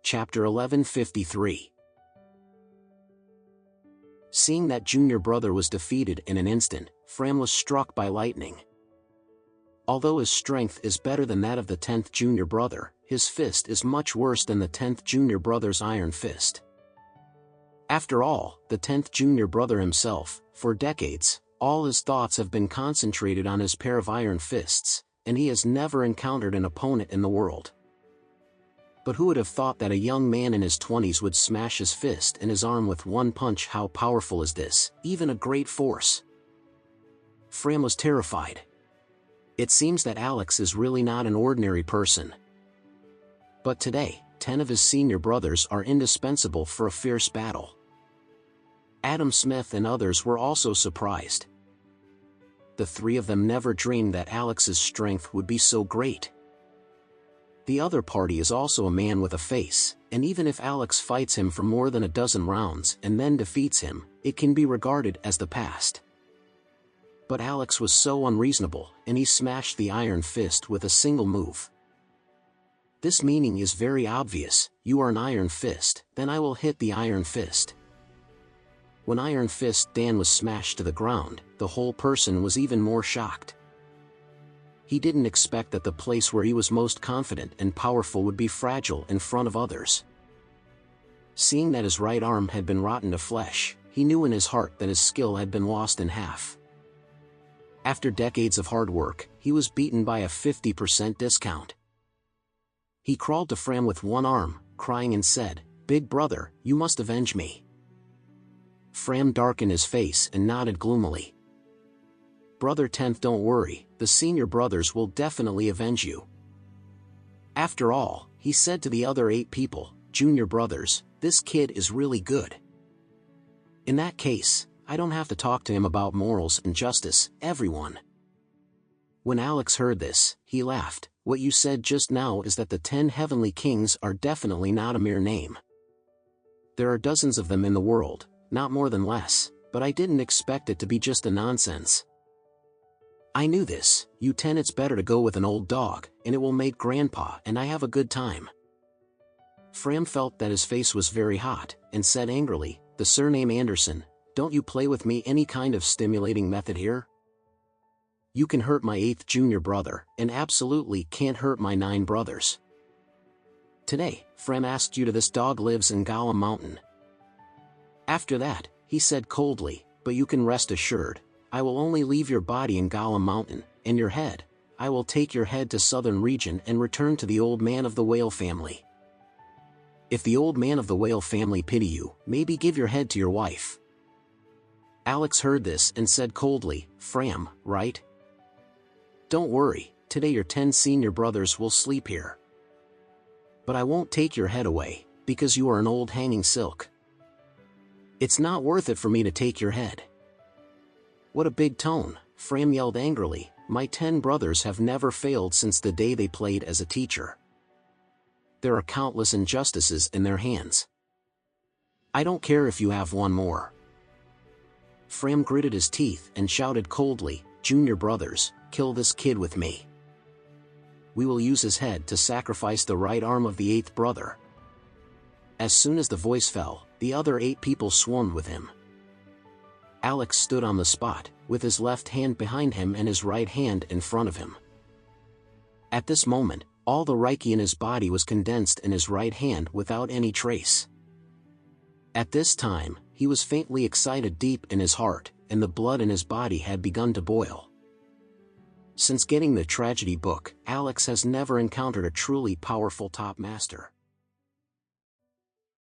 Chapter 1153. Seeing that junior brother was defeated in an instant, Fram was struck by lightning. Although his strength is better than that of the 10th junior brother, his fist is much worse than the 10th junior brother's iron fist. After all, the 10th junior brother himself, for decades, all his thoughts have been concentrated on his pair of iron fists, and he has never encountered an opponent in the world. But who would have thought that a young man in his 20s would smash his fist and his arm with one punch? How powerful is this, even a great force? Fram was terrified. It seems that Alex is really not an ordinary person. But today, 10 of his senior brothers are indispensable for a fierce battle. Adam Smith and others were also surprised. The three of them never dreamed that Alex's strength would be so great. The other party is also a man with a face, and even if Alex fights him for more than a dozen rounds and then defeats him, it can be regarded as the past. But Alex was so unreasonable, and he smashed the iron fist with a single move. This meaning is very obvious: you are an iron fist, then I will hit the iron fist. When Iron Fist Dan was smashed to the ground, the whole person was even more shocked. He didn't expect that the place where he was most confident and powerful would be fragile in front of others. Seeing that his right arm had been rotten to flesh, he knew in his heart that his skill had been lost in half. After decades of hard work, he was beaten by a 50% discount. He crawled to Fram with one arm, crying and said, "Big brother, you must avenge me." Fram darkened his face and nodded gloomily. "Brother 10th, don't worry, the senior brothers will definitely avenge you. After all," he said to the other 8 people, "junior brothers, this kid is really good. In that case, I don't have to talk to him about morals and justice, everyone." When Alex heard this, he laughed. "What you said just now is that the 10 heavenly kings are definitely not a mere name. There are dozens of them in the world, not more than less, but I didn't expect it to be just a nonsense. I knew this, you 10, it's better to go with an old dog, and it will make Grandpa and I have a good time." Fram felt that his face was very hot, and said angrily, "The surname Anderson, don't you play with me any kind of stimulating method here? You can hurt my 8th junior brother, and absolutely can't hurt my 9 brothers. Today, Fram asked you to this dog lives in Gollum Mountain." After that, he said coldly, "But you can rest assured, I will only leave your body in Gollum Mountain, and your head, I will take your head to Southern Region and return to the old man of the whale family. If the old man of the whale family pity you, maybe give your head to your wife." Alex heard this and said coldly, "Fram, right? Don't worry, today your 10 senior brothers will sleep here. But I won't take your head away, because you are an old hanging silk. It's not worth it for me to take your head." "What a big tone," Fram yelled angrily. "My 10 brothers have never failed since the day they played as a teacher. There are countless injustices in their hands. I don't care if you have one more." Fram gritted his teeth and shouted coldly, "Junior brothers, kill this kid with me. We will use his head to sacrifice the right arm of the 8th brother." As soon as the voice fell, the other 8 people swarmed with him. Alex stood on the spot, with his left hand behind him and his right hand in front of him. At this moment, all the Reiki in his body was condensed in his right hand without any trace. At this time, he was faintly excited deep in his heart, and the blood in his body had begun to boil. Since getting the tragedy book, Alex has never encountered a truly powerful top master.